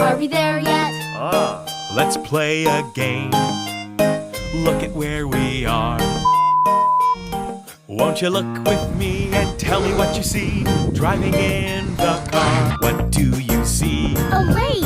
Are we there yet? Let's play a game. Look at where we are. Won't you look with me and tell me what you see? Driving in the car, what do you see? A lake!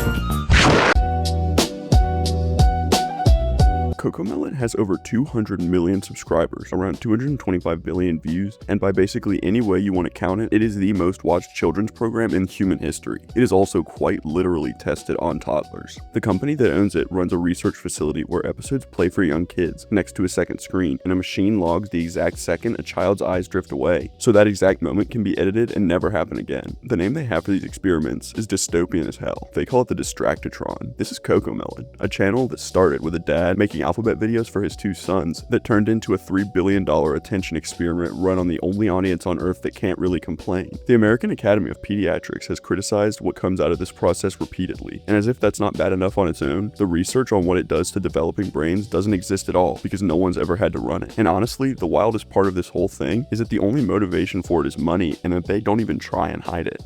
Cocomelon has over 200 million subscribers, around 225 billion views, and by basically any way you want to count it, it is the most watched children's program in human history. It is also quite literally tested on toddlers. The company that owns it runs a research facility where episodes play for young kids next to a second screen, and a machine logs the exact second a child's eyes drift away, so that exact moment can be edited and never happen again. The name they have for these experiments is dystopian as hell. They call it the Distractatron. This is Cocomelon, a channel that started with a dad making alphabet videos for his two sons that turned into a $3 billion attention experiment run on the only audience on earth that can't really complain. The American Academy of Pediatrics has criticized what comes out of this process repeatedly, and as if that's not bad enough on its own, the research on what it does to developing brains doesn't exist at all because no one's ever had to run it. And honestly, the wildest part of this whole thing is that the only motivation for it is money, and that they don't even try and hide it.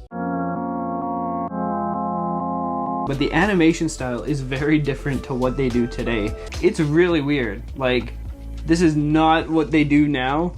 But the animation style is very different to what they do today. It's really weird. Like, this is not what they do now.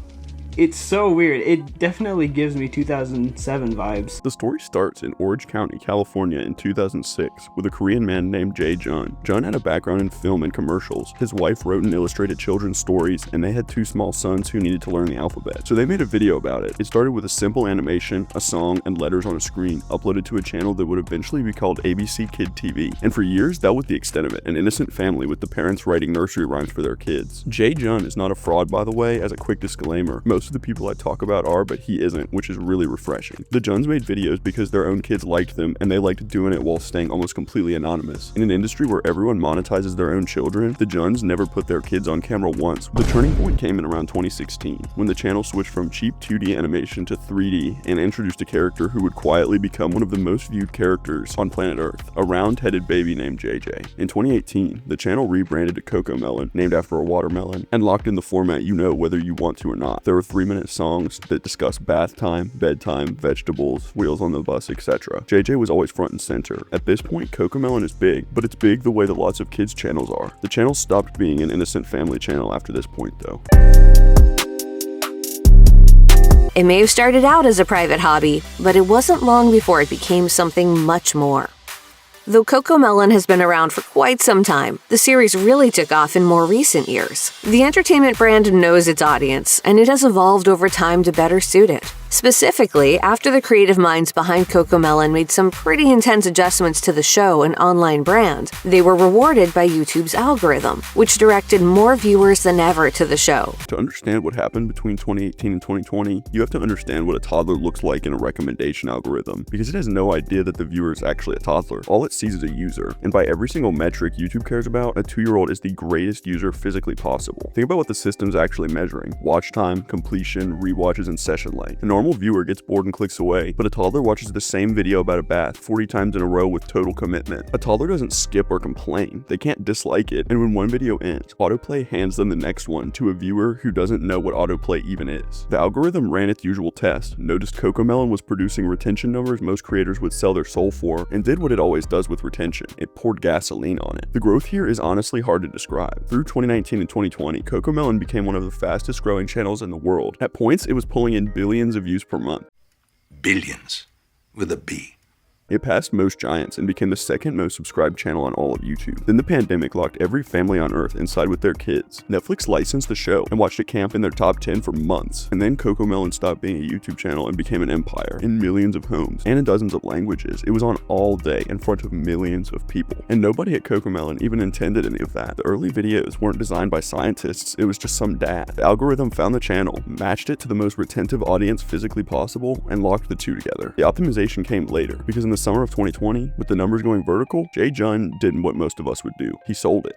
It's so weird. It definitely gives me 2007 vibes. The story starts in Orange County, California in 2006 with a Korean man named Jae Jun. Jun had a background in film and commercials. His wife wrote and illustrated children's stories, and they had two small sons who needed to learn the alphabet. So they made a video about it. It started with a simple animation, a song, and letters on a screen, uploaded to a channel that would eventually be called ABC Kid TV. And for years, that was the extent of it, an innocent family with the parents writing nursery rhymes for their kids. Jae Jun is not a fraud, by the way, as a quick disclaimer. Most of the people I talk about are, but he isn't, which is really refreshing. The Juns made videos because their own kids liked them, and they liked doing it while staying almost completely anonymous. In an industry where everyone monetizes their own children, the Juns never put their kids on camera once. The turning point came in around 2016, when the channel switched from cheap 2D animation to 3D and introduced a character who would quietly become one of the most viewed characters on planet Earth, a round-headed baby named JJ. In 2018, the channel rebranded to Cocomelon, named after a watermelon, and locked in the format you know whether you want to or not. There were 3-minute songs that discuss bath time, bedtime, vegetables, wheels on the bus, etc. JJ was always front and center. At this point, Cocomelon is big, but it's big the way that lots of kids' channels are. The channel stopped being an innocent family channel after this point, though. It may have started out as a private hobby, but it wasn't long before it became something much more. Though Cocomelon has been around for quite some time, the series really took off in more recent years. The entertainment brand knows its audience, and it has evolved over time to better suit it. Specifically, after the creative minds behind Cocomelon made some pretty intense adjustments to the show and online brand, they were rewarded by YouTube's algorithm, which directed more viewers than ever to the show. To understand what happened between 2018 and 2020, you have to understand what a toddler looks like in a recommendation algorithm, because it has no idea that the viewer is actually a toddler. All it sees is a user, and by every single metric YouTube cares about, a 2-year-old is the greatest user physically possible. Think about what the system's actually measuring: watch time, completion, rewatches, and session length. A normal viewer gets bored and clicks away, but a toddler watches the same video about a bath 40 times in a row with total commitment. A toddler doesn't skip or complain. They can't dislike it, and when one video ends, autoplay hands them the next one to a viewer who doesn't know what autoplay even is. The algorithm ran its usual test, noticed Cocomelon was producing retention numbers most creators would sell their soul for, and did what it always does with retention. It poured gasoline on it. The growth here is honestly hard to describe. Through 2019 and 2020, Cocomelon became one of the fastest growing channels in the world. At points, it was pulling in billions of views per month. Billions, with a B. It passed most giants and became the second most subscribed channel on all of YouTube. Then the pandemic locked every family on earth inside with their kids. Netflix licensed the show and watched it camp in their top 10 for months. And then Cocomelon stopped being a YouTube channel and became an empire in millions of homes and in dozens of languages. It was on all day in front of millions of people. And nobody at Cocomelon even intended any of that. The early videos weren't designed by scientists, it was just some dad. The algorithm found the channel, matched it to the most retentive audience physically possible, and locked the two together. The optimization came later, because in the summer of 2020, with the numbers going vertical, Jae Jun did what most of us would do. He sold it.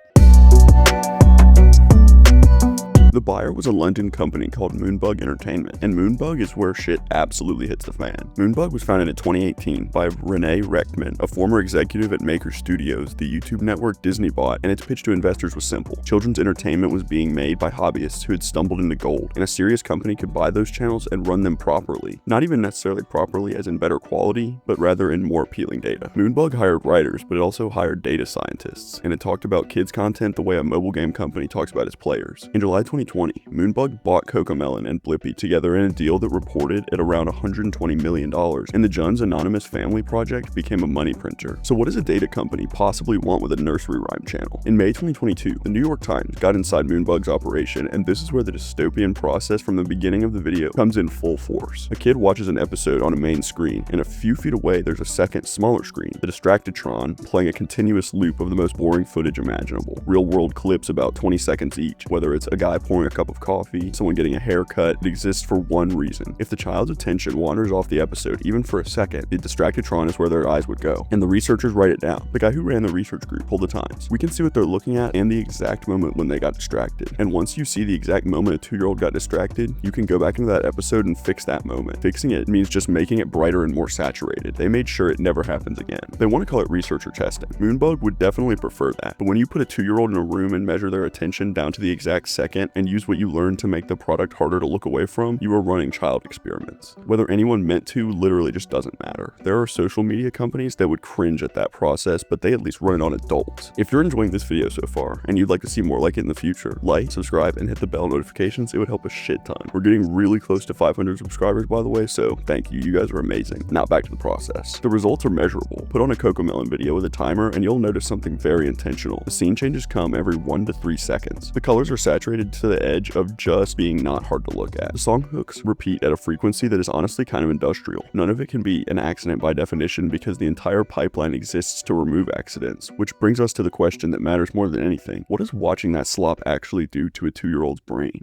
The buyer was a London company called Moonbug Entertainment, and Moonbug is where shit absolutely hits the fan. Moonbug was founded in 2018 by Renee Rechtman, a former executive at Maker Studios, the YouTube network Disney bought, and its pitch to investors was simple. Children's entertainment was being made by hobbyists who had stumbled into gold, and a serious company could buy those channels and run them properly. Not even necessarily properly as in better quality, but rather in more appealing data. Moonbug hired writers, but it also hired data scientists, and it talked about kids content the way a mobile game company talks about its players. In July 2020, Moonbug bought Cocomelon and Blippi together in a deal that reported at around $120 million, and the Junn's Anonymous Family Project became a money printer. So what does a data company possibly want with a nursery rhyme channel? In May 2022, the New York Times got inside Moonbug's operation, and this is where the dystopian process from the beginning of the video comes in full force. A kid watches an episode on a main screen, and a few feet away there's a second, smaller screen, the Distractatron, playing a continuous loop of the most boring footage imaginable. Real-world clips about 20 seconds each, whether it's a guy pouring a cup of coffee, someone getting a haircut. It exists for one reason. If the child's attention wanders off the episode, even for a second, the Distractatron is where their eyes would go, and the researchers write it down. The guy who ran the research group told the Times, "We can see what they're looking at and the exact moment when they got distracted. And once you see the exact moment a 2-year-old got distracted, you can go back into that episode and fix that moment. Fixing it means just making it brighter and more saturated. They made sure it never happens again." They want to call it researcher testing. Moonbug would definitely prefer that, but when you put a 2-year-old in a room and measure their attention down to the exact second and use what you learned to make the product harder to look away from, you are running child experiments. Whether anyone meant to literally just doesn't matter. There are social media companies that would cringe at that process, but they at least run it on adults. If you're enjoying this video so far and you'd like to see more like it in the future, like, subscribe, and hit the bell notifications. It would help a shit ton. We're getting really close to 500 subscribers, by the way, so thank you. You guys are amazing. Now back to the process. The results are measurable. Put on a Cocomelon video with a timer and you'll notice something very intentional. The scene changes come every 1 to 3 seconds. The colors are saturated to the edge of just being not hard to look at. The song hooks repeat at a frequency that is honestly kind of industrial. None of it can be an accident by definition because the entire pipeline exists to remove accidents, which brings us to the question that matters more than anything. What does watching that slop actually do to a 2-year-old's brain?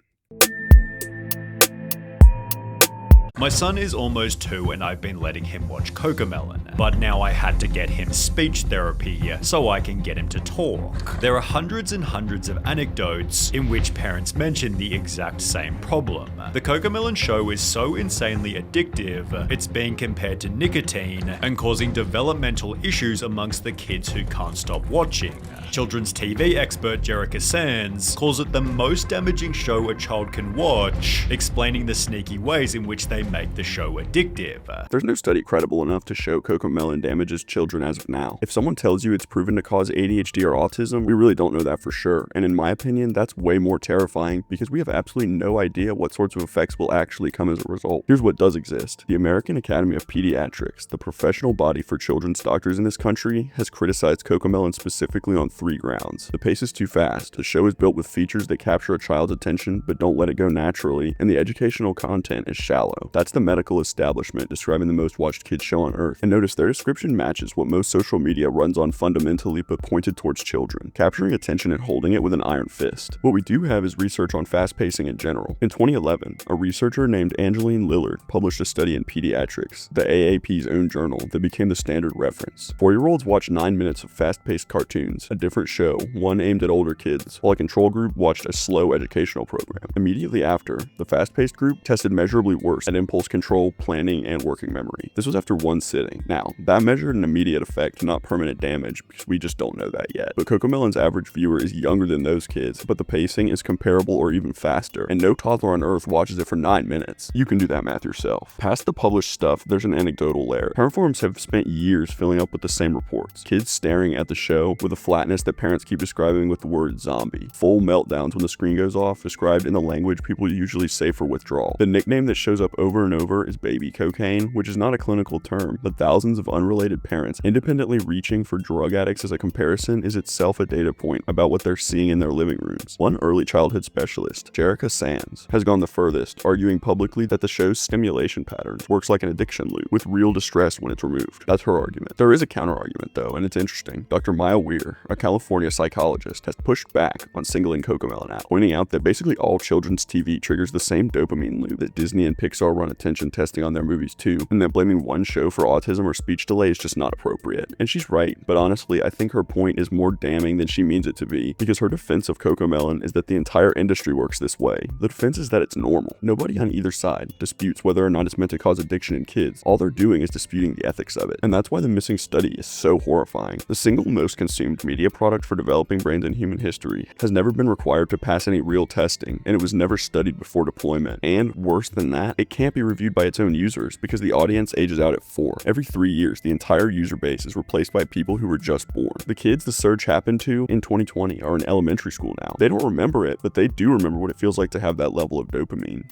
My son is almost 2 and I've been letting him watch Cocomelon, but now I had to get him speech therapy so I can get him to talk. There are hundreds and hundreds of anecdotes in which parents mention the exact same problem. The Cocomelon show is so insanely addictive, it's being compared to nicotine and causing developmental issues amongst the kids who can't stop watching. Children's TV expert Jerica Sands calls it the most damaging show a child can watch, explaining the sneaky ways in which they make the show addictive. There's no study credible enough to show Cocomelon damages children as of now. If someone tells you it's proven to cause ADHD or autism, we really don't know that for sure, and in my opinion, that's way more terrifying because we have absolutely no idea what sorts of effects will actually come as a result. Here's what does exist. The American Academy of Pediatrics, the professional body for children's doctors in this country, has criticized Cocomelon specifically on 3 grounds. The pace is too fast, the show is built with features that capture a child's attention but don't let it go naturally, and the educational content is shallow. That's the medical establishment describing the most watched kids show on earth. And notice their description matches what most social media runs on fundamentally but pointed towards children, capturing attention and holding it with an iron fist. What we do have is research on fast pacing in general. In 2011, a researcher named Angeline Lillard published a study in Pediatrics, the AAP's own journal, that became the standard reference. 4-year-olds watch 9 minutes of fast-paced cartoons, a different show, one aimed at older kids, while a control group watched a slow educational program. Immediately after, the fast-paced group tested measurably worse at impulse control, planning, and working memory. This was after 1 sitting. Now, that measured an immediate effect, not permanent damage, because we just don't know that yet. But Cocomelon's average viewer is younger than those kids, but the pacing is comparable or even faster, and no toddler on earth watches it for 9 minutes. You can do that math yourself. Past the published stuff, there's an anecdotal layer. Parent forums have spent years filling up with the same reports. Kids staring at the show with a flatness that parents keep describing with the word zombie. Full meltdowns when the screen goes off, described in the language people usually say for withdrawal. The nickname that shows up over and over is baby cocaine, which is not a clinical term, but thousands of unrelated parents independently reaching for drug addicts as a comparison is itself a data point about what they're seeing in their living rooms. One early childhood specialist, Jerica Sands, has gone the furthest, arguing publicly that the show's stimulation patterns works like an addiction loop, with real distress when it's removed. That's her argument. There is a counter-argument though, and it's interesting. Dr. Maya Weir, a California psychologist, has pushed back on singling Cocomelon out, pointing out that basically all children's TV triggers the same dopamine loop that Disney and Pixar run run attention testing on their movies too, and that blaming one show for autism or speech delay is just not appropriate. And she's right, but honestly, I think her point is more damning than she means it to be, because her defense of Cocomelon is that the entire industry works this way. The defense is that it's normal. Nobody on either side disputes whether or not it's meant to cause addiction in kids. All they're doing is disputing the ethics of it. And that's why the missing study is so horrifying. The single most consumed media product for developing brains in human history has never been required to pass any real testing, and it was never studied before deployment. And worse than that, it can't be reviewed by its own users because the audience ages out at 4. Every 3 years, the entire user base is replaced by people who were just born. The kids the surge happened to in 2020 are in elementary school now. They don't remember it, but they do remember what it feels like to have that level of dopamine.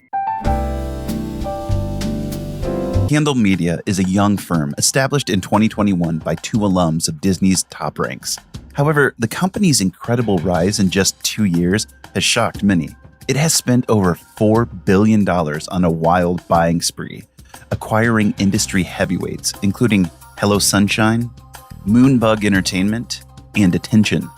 Candle Media is a young firm established in 2021 by 2 alums of Disney's top ranks. However, the company's incredible rise in just 2 years has shocked many. It has spent over $4 billion on a wild buying spree, acquiring industry heavyweights, including Hello Sunshine, Moonbug Entertainment, and Attention.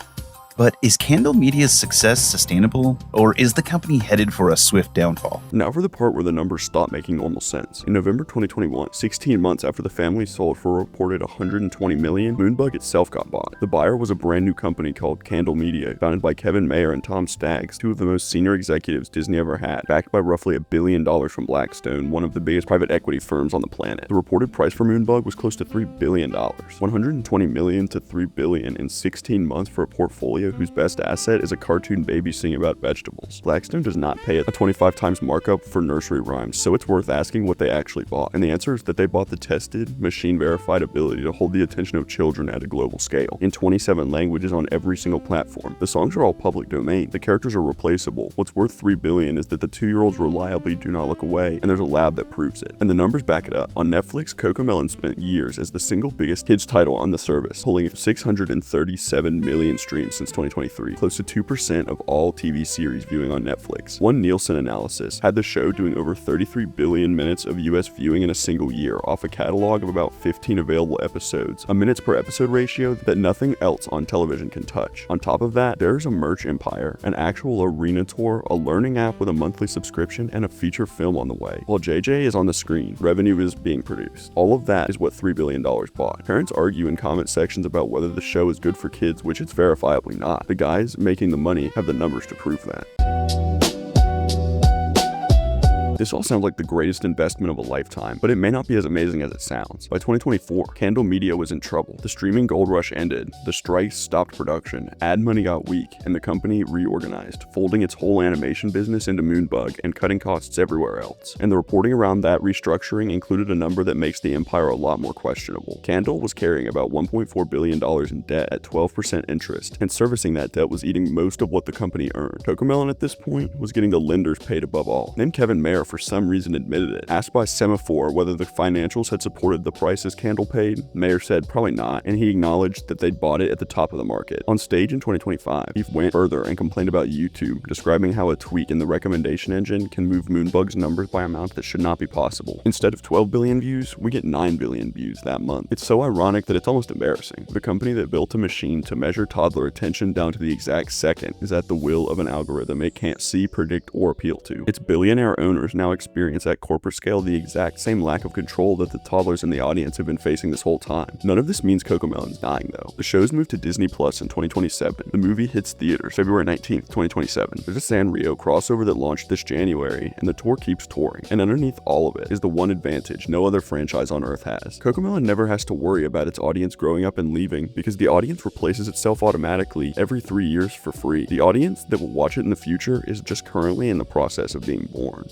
But is Candle Media's success sustainable, or is the company headed for a swift downfall? Now for the part where the numbers stop making normal sense. In November 2021, 16 months after the family sold for a reported $120 million, Moonbug itself got bought. The buyer was a brand new company called Candle Media, founded by Kevin Mayer and Tom Staggs, 2 of the most senior executives Disney ever had, backed by roughly $1 billion from Blackstone, one of the biggest private equity firms on the planet. The reported price for Moonbug was close to $3 billion. $120 million to $3 billion in 16 months for a portfolio whose best asset is a cartoon baby singing about vegetables. Blackstone does not pay a 25 times markup for nursery rhymes, so it's worth asking what they actually bought. And the answer is that they bought the tested, machine-verified ability to hold the attention of children at a global scale, in 27 languages on every single platform. The songs are all public domain. The characters are replaceable. What's worth $3 billion is that the 2-year-olds reliably do not look away, and there's a lab that proves it. And the numbers back it up. On Netflix, Cocomelon spent years as the single biggest kids title on the service, holding 637 million streams since 2023, close to 2% of all TV series viewing on Netflix. One Nielsen analysis had the show doing over 33 billion minutes of US viewing in a single year, off a catalog of about 15 available episodes, a minutes per episode ratio that nothing else on television can touch. On top of that, there's a merch empire, an actual arena tour, a learning app with a monthly subscription, and a feature film on the way. While JJ is on the screen, revenue is being produced. All of that is what $3 billion bought. Parents argue in comment sections about whether the show is good for kids, which it's verifiably not. The guys making the money have the numbers to prove that. This all sounds like the greatest investment of a lifetime, but it may not be as amazing as it sounds. By 2024, Candle Media was in trouble. The streaming gold rush ended, the strikes stopped production, ad money got weak, and the company reorganized, folding its whole animation business into Moonbug and cutting costs everywhere else. And the reporting around that restructuring included a number that makes the empire a lot more questionable. Candle was carrying about $1.4 billion in debt at 12% interest, and servicing that debt was eating most of what the company earned. Cocomelon at this point was getting the lenders paid above all. Then Kevin Mayer for some reason admitted it. Asked by Semaphore whether the financials had supported the prices Candle paid, Mayer said probably not, and he acknowledged that they'd bought it at the top of the market. On stage in 2025, he went further and complained about YouTube, describing how a tweak in the recommendation engine can move Moonbug's numbers by amounts that should not be possible. Instead of 12 billion views, we get 9 billion views that month. It's so ironic that it's almost embarrassing. The company that built a machine to measure toddler attention down to the exact second is at the will of an algorithm it can't see, predict, or appeal to. Its billionaire owners now experience at corporate scale the exact same lack of control that the toddlers in the audience have been facing this whole time. None of this means Cocomelon's dying though. The show's moved to Disney Plus in 2027. The movie hits theaters February 19th, 2027. There's a Sanrio crossover that launched this January, and the tour keeps touring. And underneath all of it is the one advantage no other franchise on Earth has. Cocomelon never has to worry about its audience growing up and leaving, because the audience replaces itself automatically every 3 years for free. The audience that will watch it in the future is just currently in the process of being born.